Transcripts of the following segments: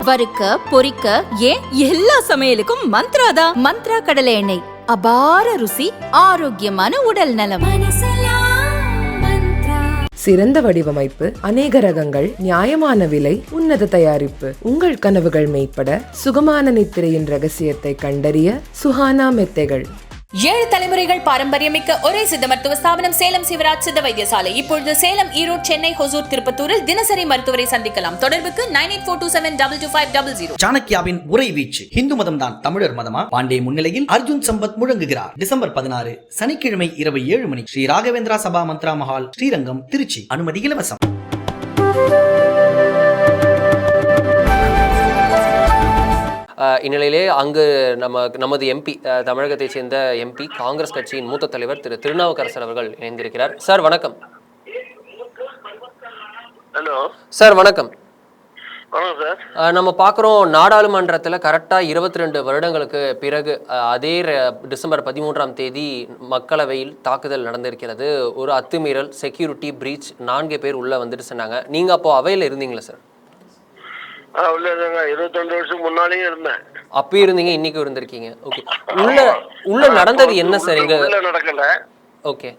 வறுக்க பொரிக்க ஏன் எல்லா சமையலுக்கும் மந்த்ரா தான். மந்த்ரா கடலை எண்ணெய், அபார ருசி, ஆரோக்கியமான உடல் நலம். சிறந்த வடிவமைப்பு, அநேக ரகங்கள், நியாயமான விலை, உன்னத தயாரிப்பு. உங்கள் கனவுகள் மெய்ப்பட சுகமான நித்திரையின் ரகசியத்தை கண்டறிய சுஹானா மெத்தைகள். 7 தலைமுறைகள் பாரம்பரியமிக்க ஒரே சித்த மருத்துவ ஸ்தாபனம் சேலம் சிவராஜ் சித்த வைத்தியசாலை. இப்பொழுது சேலம், ஈரோடு, சென்னை, ஹொசூர், திருப்பத்தூரில் தினசரி மருத்துவரை சந்திக்கலாம். தொடர்புக்கு 9842722500. சாணக்கியாவின் உரை வீச்சு. இந்து மதம் தான் தமிழர் மதமா? பாண்டே முன்னிலையில் அர்ஜுன் சம்பத் முழங்குகிறார். டிசம்பர் 16 சனிக்கிழமை இரவு 7 மணி, ஸ்ரீ ராகவேந்திரா சபா மந்த்ரா மஹால், ஸ்ரீரங்கம், திருச்சி. அனுமதி இலவசம். இந்நிலையிலே அங்கு நமது எம்பி, தமிழகத்தை சேர்ந்த எம்பி, காங்கிரஸ் கட்சியின் மூத்த தலைவர் திரு திருநாவுக்கரசர் அவர்கள் இணைந்திருக்கிறார். சார் வணக்கம். ஹலோ சார் வணக்கம். சார், நம்ம பார்க்குறோம், நாடாளுமன்றத்தில் கரெக்டாக 22 வருடங்களுக்கு பிறகு அதே டிசம்பர் 13ஆம் தேதி மக்களவையில் தாக்குதல் நடந்திருக்கிறது. ஒரு அத்துமீறல், செக்யூரிட்டி பிரீச், 4 பேர் உள்ளே வந்துட்டு சொன்னாங்க. நீங்கள் அப்போ அவையில் இருந்தீங்களா சார்? 22 வருஷம் முன்னாலேயும் இருந்தேன். அப்பயும் இருந்தீங்க, இன்னைக்கும் இருந்திருக்கீங்க. ஓகே, உள்ள நடந்தது என்ன சார்? இங்க உள்ள நடக்கல. ஓகே,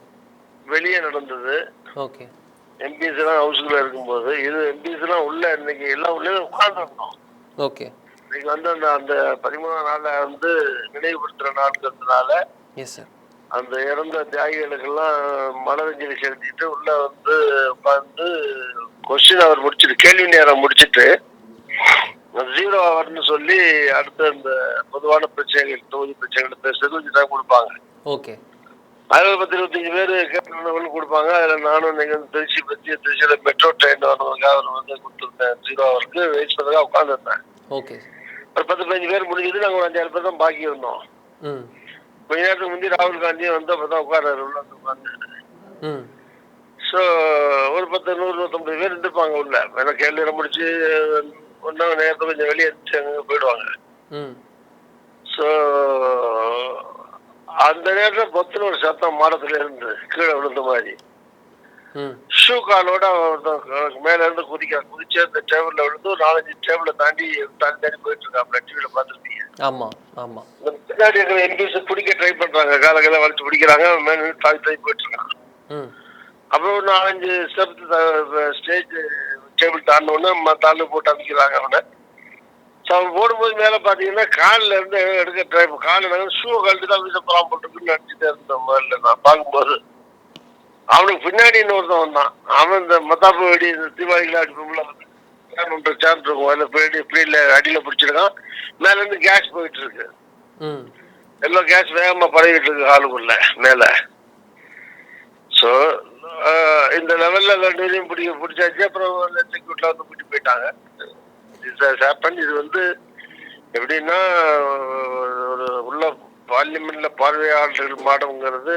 வெளியே நடந்தது. ஓகே. எம்பிஸ் எல்லாம் ஹவுஸ்ல இருக்கும்போது, இது எம்பிஸ் எல்லாம் உள்ள இன்னைக்கு எல்லாம் உள்ளே உட்கார்ந்துருந்தோம். ஓகே. இன்னைக்கு வந்து அந்த 13ஆம் நாளை வந்து நினைவுபடுத்துற நாட்கிறதுனால, எஸ் சார், அந்த இறந்த தியாகிகளுக்கெல்லாம் மலரஞ்சலி செலுத்திட்டு உள்ள வந்து உட்கார்ந்து கொஸ்டின் அவர் முடிச்சுட்டு, கேள்வி நேரம் முடிச்சுட்டு 0 ஹவர்னு சொல்லி அடுத்த இந்த பொதுவான பிரச்சனைகள், தொகுதி பிரச்சனைகள் பேசுறது கொஞ்சம் கொடுப்பாங்க. ஓகே. அதில் 25 பேர் கேட்கறவங்களுக்கு கொடுப்பாங்க. அதில் நானும் நீங்கள் வந்து திருச்சியில மெட்ரோ ட்ரெயின் வரணுக்காக வந்து கொடுத்துருந்தேன். 0 ஹவருக்கு வெயிட் பண்ணுறதுக்காக உட்காந்துருந்தேன். ஓகே. ஒரு 10-15 பேர் முடிஞ்சது. நாங்கள் ஒரு 5-6 பேர் தான் பாக்கி இருந்தோம். கொஞ்ச நேரத்துக்கு முந்தைய ராகுல் காந்தியும் வந்து அப்போ தான் உட்கார்றாரு உள்ள உட்காந்து. ஸோ ஒரு 100-150 பேர் இருந்துருப்பாங்க உள்ள. வேணா கேள்வி முடிச்சு ஒன்றா நேரத்தை கொஞ்சம் வெளியே அங்கே போயிடுவாங்க. ஸோ அந்த நேரத்தில் பொத்துன்னு ஒரு சத்தம் மாடத்துல இருந்து கீழே விழுந்த மாதிரி. ஷூ காலோட மேல இருந்து குதிச்சு அந்த டேபிள்ல விழுந்து ஒரு 4-5 டேபிளை தாண்டி போயிட்டு இருக்காங்க. டிவியில பார்த்துருப்பீங்க. ஆமா ஆமா. பின்னாடி இருக்கிற எம்பிஸ் பிடிக்க ட்ரை பண்றாங்க, காலங்களை வளைச்சு பிடிக்கிறாங்க, மேல தாவி போயிட்டு இருக்காங்க. அப்புறம் ஒரு 4-5 ஸ்டெப் ஸ்டேஜ் டேபிள் தாண்டோன்னு தாழ்ந்து போட்டு அமைக்கிறாங்க அவனை. ஸோ அவன் போடும்போது மேலே பார்த்தீங்கன்னா காலில் இருந்து எடுக்க ட்ரை, காலில் ஷூ கழட்டி தான் வீச போலாம் போட்டுருக்குன்னு நினச்சிட்டே இருந்தேன் முதல்ல நான் பார்க்கும்போது. அவனுக்கு பின்னாடி இன்னொருத்தன் வந்தான். அவன் இந்த மத்தாப்பு வெடி, இந்த தீபாவளிகளை அடிப்போம்ல, சேர் இருக்கும், அதில் போயிட்டு இப்படியில் அடியில் பிடிச்சிருக்கான். மேலேருந்து கேஸ் போயிட்டு இருக்கு. எல்லாம் கேஸ் வேகமாக பரவிட்டு இருக்கு ஹாலுக்குள்ள மேலே. ஸோ இந்த லெவல்ல 2 பேரையும் பிடிச்சாச்சு. அப்புறம் செக்யூரிட்டில வந்து கூட்டி போயிட்டாங்க. இது வந்து எப்படின்னா, ஒரு உள்ள பார்லிமெண்ட்ல பார்வையாளர்கள் மாடம்ங்கிறது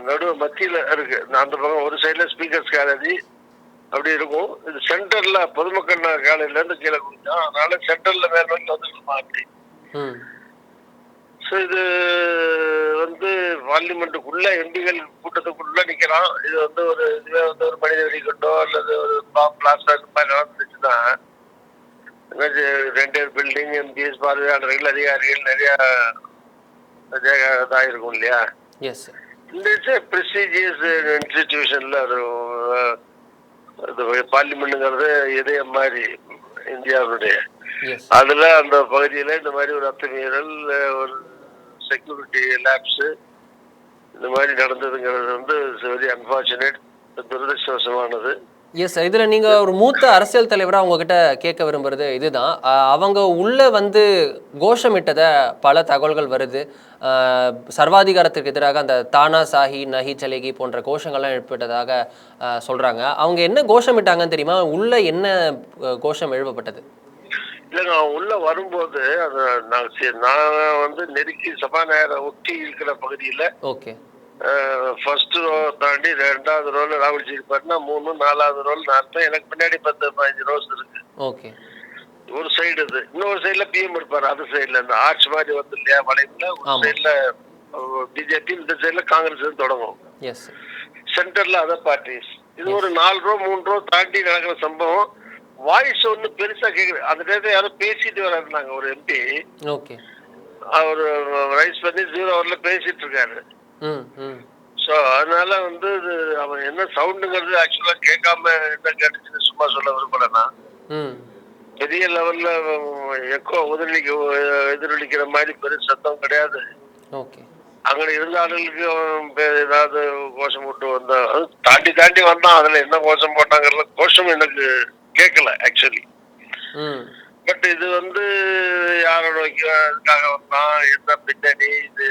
நடுவு மத்தியில இருக்கு. அந்த பக்கம் ஒரு சைட்ல ஸ்பீக்கர்ஸ் கேலரி அப்படி இருக்கும். இது சென்டர்ல பொதுமக்கள் கேலரியில இருந்து கீழே குடிச்சோம். அதனால சென்டர்ல மேல வந்துருக்குமா அப்படி. ஸோ இது வந்து பார்லிமெண்ட்டுக்குள்ள எம்பிகள் கூட்டத்துக்குள்ள நிக்கிறான். இது வந்து ஒரு இதுவே வந்து ஒரு மனித வெடிக்கட்டோ அல்லது ஒரு பிளாஸ்டிக் மாதிரி நடந்துச்சுன்னா, 2 பில்டிங், எம்பிஎஸ், பார்வையாளர்கள், அதிகாரிகள் நிறைய இதாயிருக்கும் இல்லையா. இந்த ப்ரெஸ்டீஜியஸ் இன்ஸ்டிடியூஷன்ல பார்லிமெண்ட்டுங்கிறது இதயம் மாதிரி இந்தியாவுடைய. அதுல அந்த பகுதியில இந்த மாதிரி ஒரு அத்துமீறல், ஒரு செக்யூரிட்டி லேப்ஸ் இந்த மாதிரி நடந்ததுங்கிறது வந்து வெரி அன்பார்ச்சுனேட், துரதிருஷ்டவசமானது. எஸ், இதில் நீங்கள் ஒரு மூத்த அரசியல் தலைவராக உங்ககிட்ட கேட்க விரும்புறது இதுதான். அவங்க உள்ளே வந்து கோஷமிட்டதை பல தகவல்கள் வருது. சர்வாதிகாரத்திற்கு எதிராக அந்த தானா சாஹி நஹி சலேகி போன்ற கோஷங்கள்லாம் எழுப்பப்பட்டதாக சொல்கிறாங்க. அவங்க என்ன கோஷமிட்டாங்கன்னு தெரியுமா? உள்ள என்ன கோஷம் எழுப்பப்பட்டது? இல்லைங்க, அவன் உள்ள வரும்போது நான் வந்து நெருக்கி சபாநாயகரை ஒட்டி இருக்கிற பகுதியில், ஓகே, ஃபர்ஸ்ட் ரோ தாண்டி 2வது ரோல ராகுல்ஜி இருப்பாருன்னா 3, 4வது ரோல் நான் இருப்பேன். எனக்கு பின்னாடி 10-15 ரோஸ் இருக்கு. ஓகே. ஒரு சைடு இது, இன்னொரு சைட்ல பிஎம் இருப்பாரு. அது சைட்ல இந்த ஆர்ச் மாதிரி வந்து இல்லையா வளைவுல, ஒரு சைட்ல பிஜேபி, இந்த சைட்ல காங்கிரஸ் தொடங்கும். சென்டர்ல அதர் பார்ட்டிஸ். இது ஒரு 4 ரோ 3 ரோ தாண்டி நடக்கிற சம்பவம். வாய்ஸ் ஒண்ணு பெருசா கேக்குது. அந்த நேரத்துல யாரும் பேசிட்டு வர இருந்தாங்க, ஒரு எம்பி. ஓகே. அவரு ரைஸ் பண்ணி 0 ஹவர்ல பேசிட்டு இருக்காரு. சோ அதனால வந்து அவன் என்ன சவுண்டுங்கிறது ஆக்சுவலா கேட்காம என்ன கேட்டுச்சுன்னு சும்மா சொல்ல விரும்பலன்னா, பெரிய லெவல்ல எக்கோ எதிரொலிக்கிற மாதிரி பெரிய சத்தம் கிடையாது. அங்க இருந்த ஆளுகளுக்கு ஏதாவது கோஷம் போட்டு வந்தா தாண்டி தாண்டி வந்தான். அதுல என்ன கோஷம் போட்டாங்கல்ல, கோஷம் எனக்கு கேட்கல ஆக்சுவலி. பட் இது வந்து யாரோட வைக்கிறதுக்காக வந்தான், என்ன பின்னணி, இது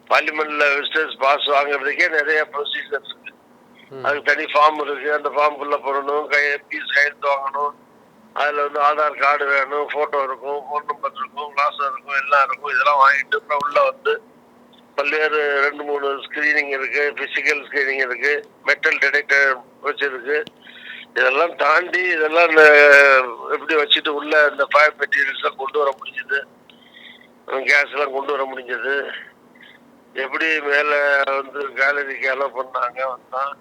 பார்லிமெண்ட்ல விசிட்டர்ஸ் பாஸ் வாங்குறதுக்கே நிறைய ப்ரொசீஜர் இருக்கு. அதுக்கு தனி ஃபார்ம் இருக்கு. அந்த ஃபார்ம் ஃபுல்லா போடணும், பீஸ் கையெழுத்து வாங்கணும். அதுல வந்து ஆதார் கார்டு வேணும், போட்டோ இருக்கும், போன் நம்பர் இருக்கும், கிளாஸ் இருக்கும், எல்லாம் இருக்கும். இதெல்லாம் வாங்கிட்டு அப்புறம் உள்ள வந்து பல்வேறு 2-3 ஸ்கிரீனிங் இருக்கு, பிசிக்கல் ஸ்கிரீனிங் இருக்கு, மெட்டல் டிடெக்டர் வச்சிருக்கு. இதெல்லாம் தாண்டி இதெல்லாம் எப்படி வச்சுட்டு உள்ள இந்த ஃபயர் மெட்டீரியல்ஸ் எல்லாம் கொண்டு வர முடிஞ்சது, கேஸ் எல்லாம் கொண்டு வர முடிஞ்சது, எப்படி மேல வந்து கேலரிக்கு அலோவ் பண்ணாங்க, வந்தான்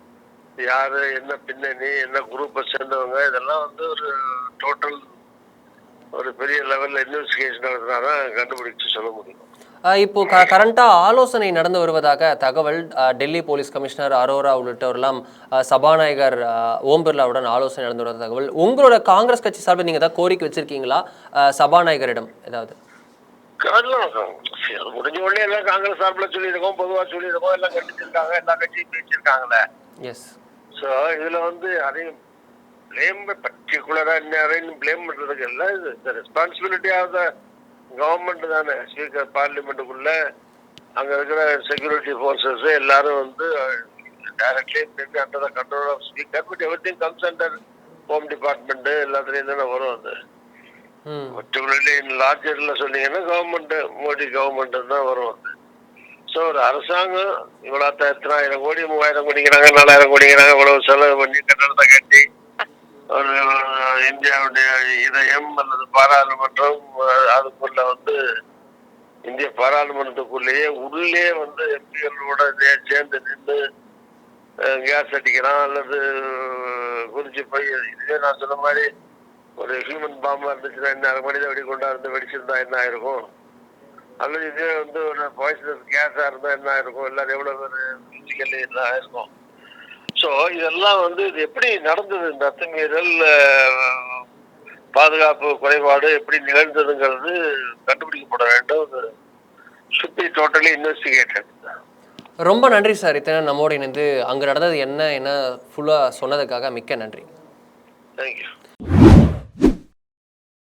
யாரு, என்ன பின்னணி, என்ன குரூப்பை சேர்ந்தவங்க, இதெல்லாம் வந்து ஒரு டோட்டல் ஒரு பெரிய லெவல்ல இன்வெஸ்டிகேஷன் நடத்தினாதான் கண்டுபிடிச்சு சொல்ல முடியும். இப்போ கரண்டா ஆலோசனை நடந்து வருவதாக தகவல். டெல்லி போலீஸ் கமிஷனர் அரோரா உள்ளிட்டவரெல்லாம் சபாநாயகர் ஓம் பிர்லாவுடன் ஆலோசனை நடந்து வருவதாக தகவல். உங்களோட காங்கிரஸ் கட்சி சார்பில் நீங்க ஏதாவது கோரிக்கை வச்சிருக்கீங்களா சபாநாயகரிடம் ஏதாவது? முடிஞ்ச உடனே எல்லாம் காங்கிரஸ் சார்பில் சொல்லியிருக்கோம், பொதுவா சொல்லியிருக்கோம், எல்லாம் கண்டிச்சிருக்காங்க, எல்லா கட்சியும் பேசியிருக்காங்களே. எஸ். ஸோ இதுல வந்து அதையும் பிளேம் பர்டிகுலரா இன்னும் பிளேம் பண்றதுக்கு இல்லை. இது ரெஸ்பான்சிபிலிட்டி ஆஃப் த கவர்மெண்ட் தானே. ஸ்பீக்கர் பார்லிமெண்ட்டுக்குள்ள அங்க இருக்கிற செக்யூரிட்டி போர்சஸ் எல்லாரும் வந்து directly under the control of speaker. But everything comes under home department எல்லாத்துலயும் தானே வரும். அது பர்டிகுலர்லி லார்ஜர்ல சொன்னீங்கன்னா கவர்மெண்ட், மோடி கவர்மெண்ட் தான் வரும். அது ஸோ ஒரு அரசாங்கம் இவ்வளோ எத்தனை 1000 கோடி 3000 கோடிங்கிறாங்க, 4000 கோடிங்கிறாங்க, இவ்வளவு செலவு பண்ணி கட்டணத்தை கட்டி ஒரு இந்தியாவுடைய இதயம் அல்லது பாராளுமன்றம், அதுக்குள்ள வந்து இந்திய பாராளுமன்றத்துக்குள்ளேயே உள்ளே வந்து எம்பிகளோட சேர்ந்து நின்று கேஸ் அடிக்கிறான் அல்லது குறிச்சு போய், இதுவே நான் சொன்ன மாதிரி ஒரு ஹியூமன் பாம்பா இருந்துச்சுன்னா என்ன, மனித வெடி கொண்டா இருந்து வெடிச்சிருந்தா என்ன ஆயிருக்கும், அல்லது இதே வந்து ஒரு பாய்சனஸ் கேஸா இருந்தா என்ன ஆயிருக்கும், எல்லாரும் எவ்வளவு பேர் பிசிக்கலி என்ன ஆயிருக்கும். ஸோ இதெல்லாம் வந்து இது எப்படி நடந்தது, இந்த அத்துமீறல் பாதுகாப்பு குறைபாடு எப்படி நிகழ்ந்ததுங்கிறது கண்டுபிடிக்கப்பட வேண்டும். should be totally investigated. ரொம்ப நன்றி சார், இத்தனை நம்மோடு இணைந்து அங்கே நடந்தது என்ன ஃபுல்லாக சொன்னதுக்காக மிக்க நன்றி. தேங்க்யூ.